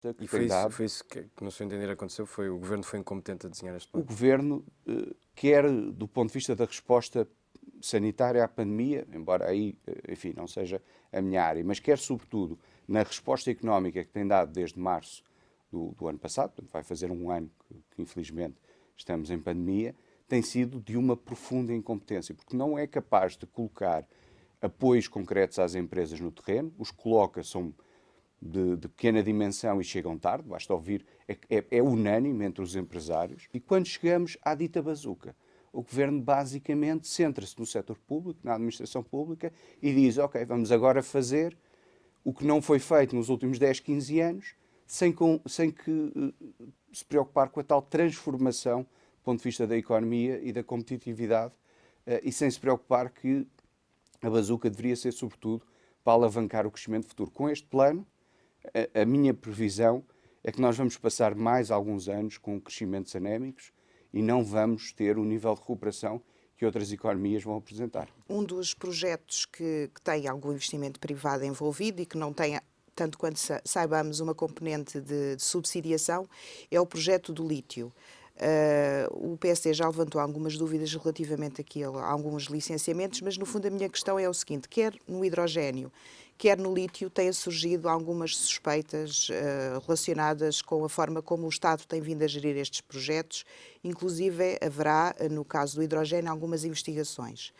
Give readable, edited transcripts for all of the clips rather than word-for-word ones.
que E tem dado. foi isso que, no seu entender, aconteceu? Foi o Governo foi incompetente a desenhar este O plano? Governo, quer do ponto de vista da resposta sanitária à pandemia, embora aí, enfim, não seja a minha área, mas quer sobretudo na resposta económica que tem dado desde março do ano passado, portanto vai fazer um ano que infelizmente estamos em pandemia, tem sido de uma profunda incompetência, porque não é capaz de colocar apoios concretos às empresas no terreno, os coloca, são de pequena dimensão e chegam tarde, basta ouvir, é unânime entre os empresários. E quando chegamos à dita bazuca, o Governo basicamente centra-se no setor público, na administração pública, e diz, ok, vamos agora fazer o que não foi feito nos últimos 10, 15 anos, sem que se preocupar com a tal transformação do ponto de vista da economia e da competitividade, e sem se preocupar que a bazuca deveria ser, sobretudo, para alavancar o crescimento futuro. Com este plano, a minha previsão é que nós vamos passar mais alguns anos com crescimentos anémicos e não vamos ter o nível de recuperação que outras economias vão apresentar. Um dos projetos que tem algum investimento privado envolvido e que não tem, tanto quanto saibamos, uma componente de subsidiação é o projeto do lítio. O PSD já levantou algumas dúvidas relativamente aqui a alguns licenciamentos, mas no fundo a minha questão é o seguinte, quer no hidrogénio, quer no lítio, têm surgido algumas suspeitas relacionadas com a forma como o Estado tem vindo a gerir estes projetos, inclusive haverá, no caso do hidrogénio, algumas investigações.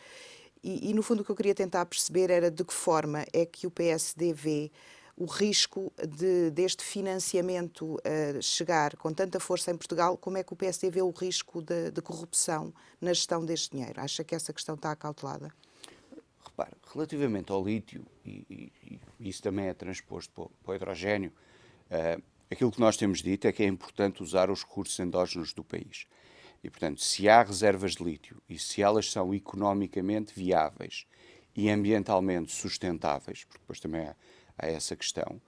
E no fundo o que eu queria tentar perceber era de que forma é que o PSD vê o risco deste financiamento chegar com tanta força em Portugal, como é que o PSD vê o risco de corrupção na gestão deste dinheiro? Acha que essa questão está acautelada? Repare, relativamente ao lítio, e isso também é transposto para o hidrogénio, aquilo que nós temos dito é que é importante usar os recursos endógenos do país. E, portanto, se há reservas de lítio e se elas são economicamente viáveis e ambientalmente sustentáveis, porque depois também há essa questão,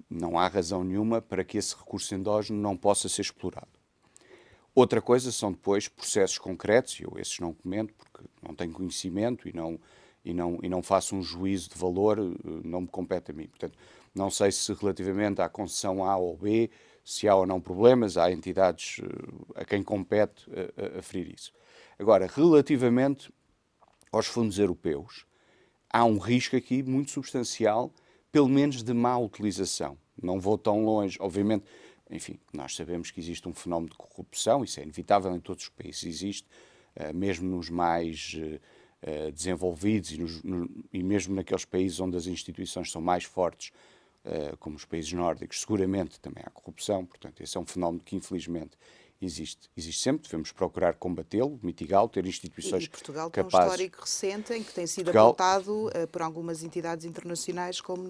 não há razão nenhuma para que esse recurso endógeno não possa ser explorado. Outra coisa são depois processos concretos, e eu esses não comento porque não tenho conhecimento e não faço um juízo de valor, não me compete a mim. Portanto, não sei se relativamente à concessão A ou B, se há ou não problemas, há entidades a quem compete a ferir isso. Agora, relativamente aos fundos europeus, há um risco aqui muito substancial, pelo menos de má utilização. Não vou tão longe, obviamente, enfim, nós sabemos que existe um fenómeno de corrupção, isso é inevitável em todos os países, existe, mesmo nos mais desenvolvidos e mesmo naqueles países onde as instituições são mais fortes, como os países nórdicos, seguramente também há corrupção, portanto, esse é um fenómeno que infelizmente existe sempre, devemos procurar combatê-lo, mitigá-lo, ter instituições E Portugal tem um capazes. histórico recente em que tem sido Portugal, apontado por algumas entidades internacionais como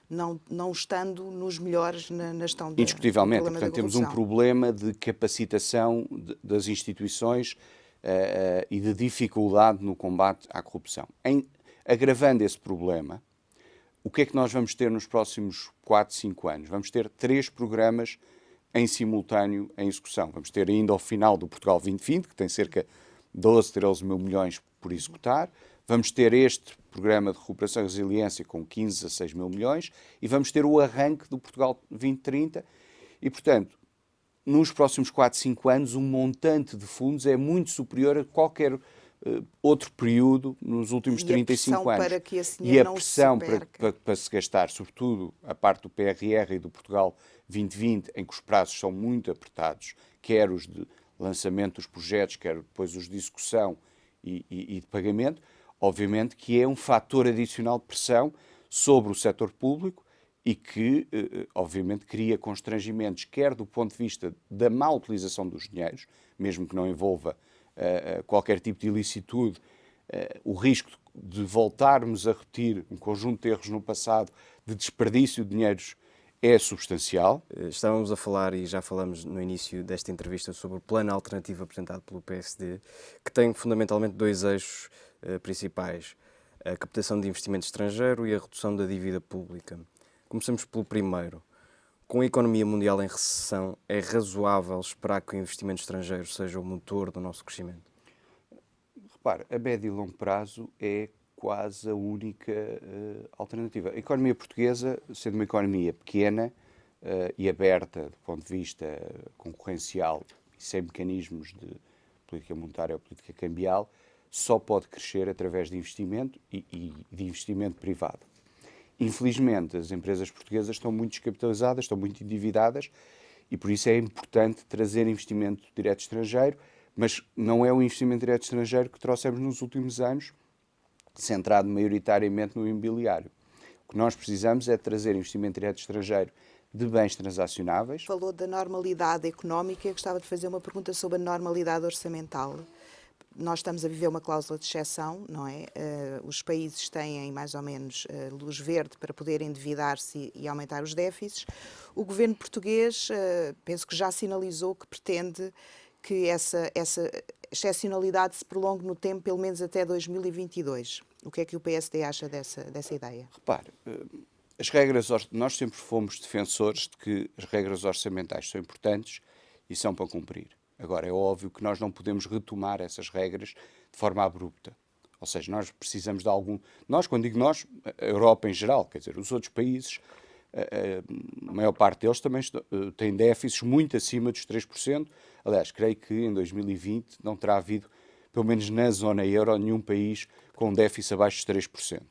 não estando nos melhores na gestão do indiscutivelmente, problema da portanto, temos um corrupção. problema de capacitação das instituições e de dificuldade no combate à corrupção. Agravando esse problema, o que é que nós vamos ter nos próximos 4, 5 anos? Vamos ter 3 programas em simultâneo em execução. Vamos ter ainda ao final do Portugal 2020, que tem cerca de 12, 13 mil milhões por executar. Vamos ter este programa de recuperação e resiliência com 15 a 6 mil milhões e vamos ter o arranque do Portugal 2030 e, portanto, nos próximos 4, 5 anos o montante de fundos é muito superior a qualquer outro período nos últimos 35 anos. Para que esse E dinheiro a não se pressão perca. para se gastar, sobretudo a parte do PRR e do Portugal 2020, em que os prazos são muito apertados, quer os de lançamento dos projetos, quer depois os de execução e de pagamento, obviamente que é um fator adicional de pressão sobre o setor público e que, obviamente, cria constrangimentos, quer do ponto de vista da má utilização dos dinheiros, mesmo que não envolva qualquer tipo de ilicitude, o risco de voltarmos a repetir um conjunto de erros no passado de desperdício de dinheiros é substancial. Estávamos a falar, e já falamos no início desta entrevista, sobre o plano alternativo apresentado pelo PSD, que tem fundamentalmente 2 eixos principais: a captação de investimento estrangeiro e a redução da dívida pública. Começamos pelo primeiro. Com a economia mundial em recessão, é razoável esperar que o investimento estrangeiro seja o motor do nosso crescimento? Repare, a médio e longo prazo é quase a única alternativa. A economia portuguesa, sendo uma economia pequena, e aberta do ponto de vista concorrencial e sem mecanismos de política monetária ou política cambial, só pode crescer através de investimento e de investimento privado. Infelizmente, as empresas portuguesas estão muito descapitalizadas, estão muito endividadas e por isso é importante trazer investimento direto estrangeiro, mas não é o investimento direto estrangeiro que trouxemos nos últimos anos, centrado maioritariamente no imobiliário. O que nós precisamos é trazer investimento direto estrangeiro de bens transacionáveis. Falou da normalidade económica, eu gostava de fazer uma pergunta sobre a normalidade orçamental. Nós estamos a viver uma cláusula de exceção, não é? Os países têm mais ou menos luz verde para poderem endividar-se e aumentar os déficits. O governo português, penso que já sinalizou que pretende que essa excepcionalidade se prolongue no tempo, pelo menos até 2022. O que é que o PSD acha dessa ideia? Repare, nós sempre fomos defensores de que as regras orçamentais são importantes e são para cumprir. Agora, é óbvio que nós não podemos retomar essas regras de forma abrupta. Ou seja, nós precisamos de algum... Nós, quando digo nós, a Europa em geral, quer dizer, os outros países, a maior parte deles também têm déficits muito acima dos 3%. Aliás, creio que em 2020 não terá havido, pelo menos na zona euro, nenhum país com déficit abaixo dos 3%.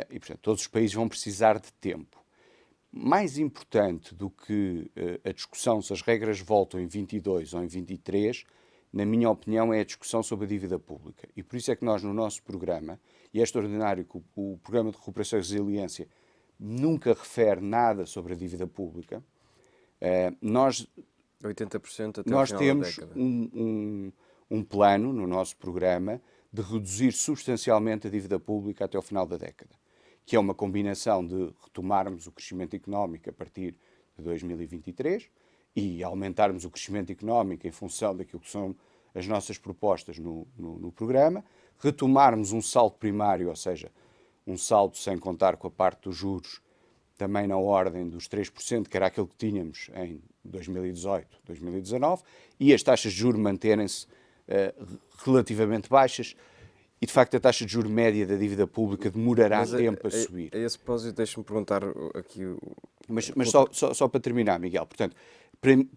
E, portanto, todos os países vão precisar de tempo. Mais importante do que a discussão se as regras voltam em 22 ou em 23, na minha opinião, é a discussão sobre a dívida pública. E por isso é que nós, no nosso programa, e é extraordinário que o Programa de Recuperação e Resiliência nunca refere nada sobre a dívida pública, nós 80% até nós ao final temos da década. um plano no nosso programa de reduzir substancialmente a dívida pública até ao final da década, que é uma combinação de retomarmos o crescimento económico a partir de 2023 e aumentarmos o crescimento económico em função daquilo que são as nossas propostas no programa, retomarmos um saldo primário, ou seja, um saldo sem contar com a parte dos juros, também na ordem dos 3%, que era aquilo que tínhamos em 2018, 2019, e as taxas de juros manterem-se relativamente baixas. E, de facto, a taxa de juros média da dívida pública demorará tempo a subir. A esse propósito, deixe-me perguntar aqui... Mas só para terminar, Miguel, portanto,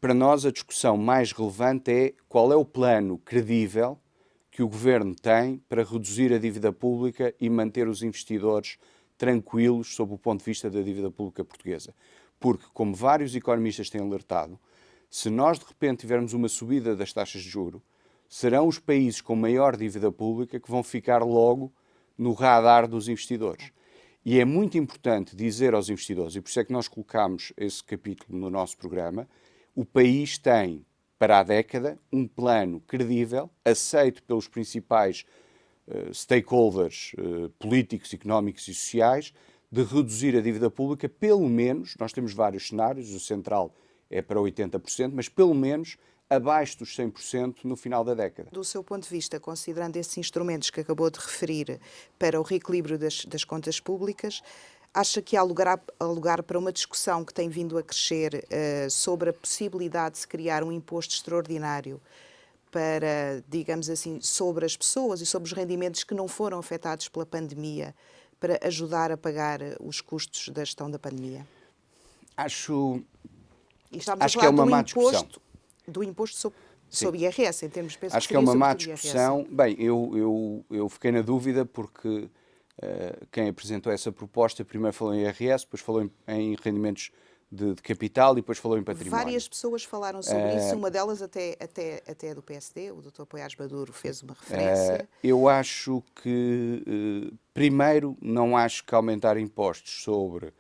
para nós a discussão mais relevante é qual é o plano credível que o Governo tem para reduzir a dívida pública e manter os investidores tranquilos sob o ponto de vista da dívida pública portuguesa. Porque, como vários economistas têm alertado, se nós de repente tivermos uma subida das taxas de juros, serão os países com maior dívida pública que vão ficar logo no radar dos investidores. E é muito importante dizer aos investidores, e por isso é que nós colocamos esse capítulo no nosso programa, o país tem, para a década, um plano credível, aceito pelos principais stakeholders políticos, económicos e sociais, de reduzir a dívida pública, pelo menos, nós temos vários cenários, o central é para 80%, mas pelo menos abaixo dos 100% no final da década. Do seu ponto de vista, considerando esses instrumentos que acabou de referir para o reequilíbrio das contas públicas, acha que há lugar para uma discussão que tem vindo a crescer sobre a possibilidade de se criar um imposto extraordinário para, digamos assim, sobre as pessoas e sobre os rendimentos que não foram afetados pela pandemia, para ajudar a pagar os custos da gestão da pandemia? Acho Estamos que é uma má discussão. Do imposto sobre IRS, em termos de acho que é uma má discussão. Bem, eu fiquei na dúvida porque quem apresentou essa proposta primeiro falou em IRS, depois falou em rendimentos de capital e depois falou em património. Várias pessoas falaram sobre isso, uma delas até do PSD, o Dr. Poiás Maduro fez uma referência. Eu acho que, primeiro, não acho que aumentar impostos sobre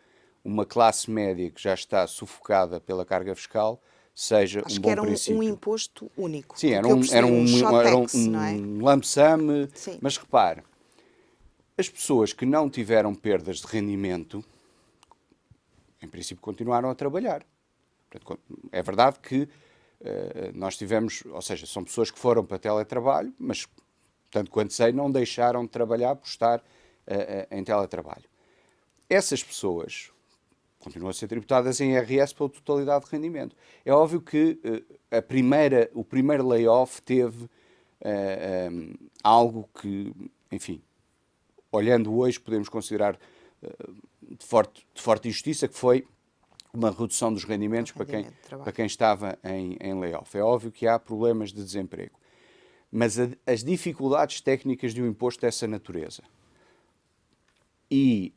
uma classe média que já está sufocada pela carga fiscal seja acho um que bom era princípio. Um imposto único. Sim, era um lump sum, Sim. Mas repare, as pessoas que não tiveram perdas de rendimento, em princípio, continuaram a trabalhar. É verdade que nós tivemos, ou seja, são pessoas que foram para teletrabalho, mas, tanto quanto sei, não deixaram de trabalhar por estar em teletrabalho. Essas pessoas continuam a ser tributadas em IRS pela totalidade de rendimento. É óbvio que o primeiro layoff teve algo que, enfim, olhando hoje, podemos considerar de forte injustiça, que foi uma redução dos rendimentos para quem estava em layoff. É óbvio que há problemas de desemprego. Mas as dificuldades técnicas de um imposto dessa natureza e,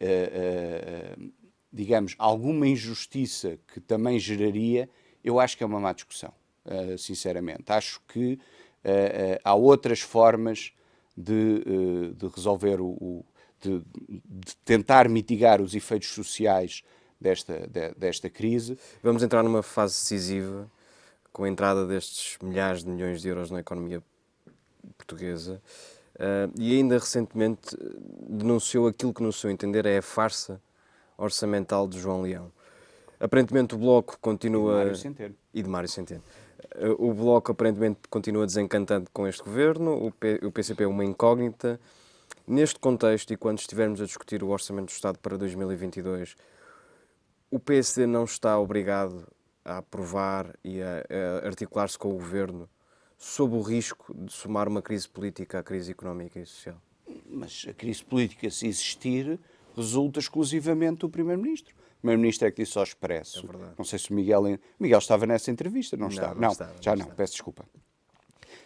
digamos, alguma injustiça que também geraria, eu acho que é uma má discussão, sinceramente. Acho que há outras formas de resolver, de tentar mitigar os efeitos sociais desta crise. Vamos entrar numa fase decisiva com a entrada destes milhares de milhões de euros na economia portuguesa e ainda recentemente denunciou aquilo que, no seu entender, é a farsa orçamental de João Leão. Aparentemente o Bloco continua... E de Mário Centeno. O Bloco aparentemente continua desencantado com este governo, o PCP é uma incógnita. Neste contexto, e quando estivermos a discutir o Orçamento do Estado para 2022, o PSD não está obrigado a aprovar e a articular-se com o governo sob o risco de somar uma crise política à crise económica e social? Mas a crise política, se existir, resulta exclusivamente do Primeiro-Ministro. O Primeiro-Ministro é que disse ao Expresso. É, não sei se o Miguel estava nessa entrevista, não está? Não, já não, peço desculpa.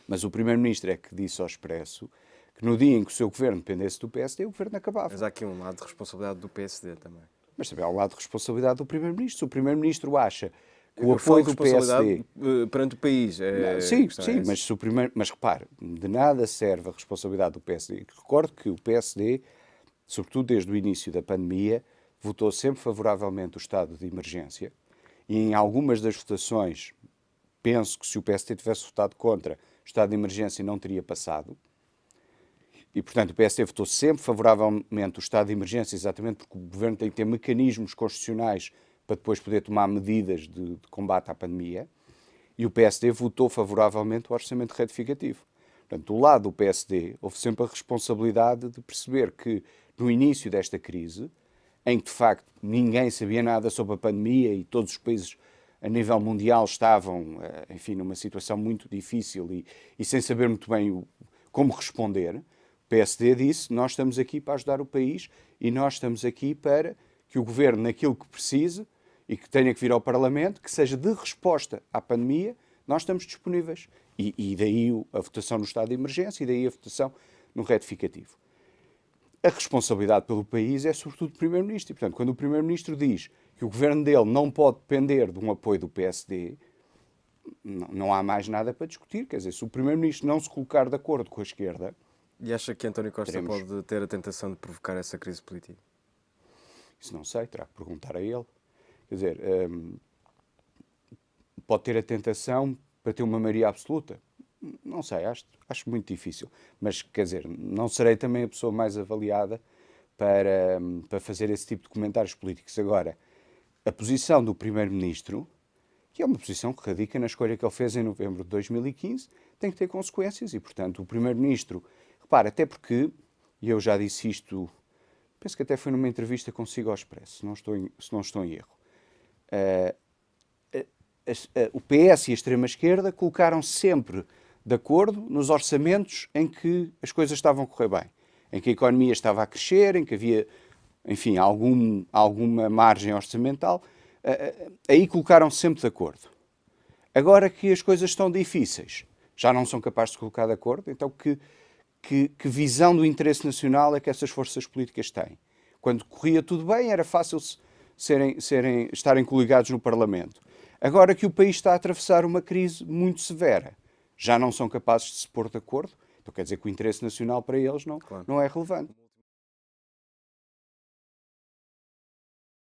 Mas o Primeiro-Ministro é que disse ao Expresso que no dia em que o seu governo dependesse do PSD, o governo acabava. Mas há aqui um lado de responsabilidade do PSD também. Mas também há um lado de responsabilidade do Primeiro-Ministro. Se o Primeiro-Ministro acha que o apoio do PSD... perante o país. Sim, mas, se o mas repare, de nada serve a responsabilidade do PSD. Recordo que o PSD, sobretudo desde o início da pandemia, votou sempre favoravelmente o estado de emergência e em algumas das votações, penso que se o PSD tivesse votado contra, o estado de emergência não teria passado. E, portanto, o PSD votou sempre favoravelmente o estado de emergência, exatamente porque o governo tem que ter mecanismos constitucionais para depois poder tomar medidas de combate à pandemia. E o PSD votou favoravelmente o orçamento retificativo. Portanto, do lado do PSD, houve sempre a responsabilidade de perceber que, no início desta crise, em que, de facto, ninguém sabia nada sobre a pandemia e todos os países a nível mundial estavam, enfim, numa situação muito difícil e sem saber muito bem como responder, o PSD disse, nós estamos aqui para ajudar o país e nós estamos aqui para que o governo, naquilo que precise e que tenha que vir ao Parlamento, que seja de resposta à pandemia, nós estamos disponíveis. E daí a votação no estado de emergência e daí a votação no retificativo. A responsabilidade pelo país é sobretudo do Primeiro-Ministro. E, portanto, quando o Primeiro-Ministro diz que o governo dele não pode depender de um apoio do PSD, não há mais nada para discutir. Quer dizer, se o Primeiro-Ministro não se colocar de acordo com a esquerda... E acha que António Costa pode ter a tentação de provocar essa crise política? Isso não sei, terá que perguntar a ele. Quer dizer, pode ter a tentação para ter uma maioria absoluta? Não sei, acho muito difícil. Mas, quer dizer, não serei também a pessoa mais avaliada para fazer esse tipo de comentários políticos. Agora, a posição do Primeiro-Ministro, que é uma posição que radica na escolha que ele fez em novembro de 2015, tem que ter consequências. E, portanto, o Primeiro-Ministro... Repara, até porque, e eu já disse isto, penso que até foi numa entrevista consigo ao Expresso, se não estou em erro. O PS e a extrema-esquerda colocaram sempre de acordo nos orçamentos em que as coisas estavam a correr bem, em que a economia estava a crescer, em que havia, enfim, alguma margem orçamental. Aí colocaram sempre de acordo. Agora que as coisas estão difíceis, já não são capazes de colocar de acordo, então que visão do interesse nacional é que essas forças políticas têm? Quando corria tudo bem, era fácil estarem coligados no Parlamento. Agora que o país está a atravessar uma crise muito severa, já não são capazes de se pôr de acordo, então quer dizer que o interesse nacional para eles não é relevante.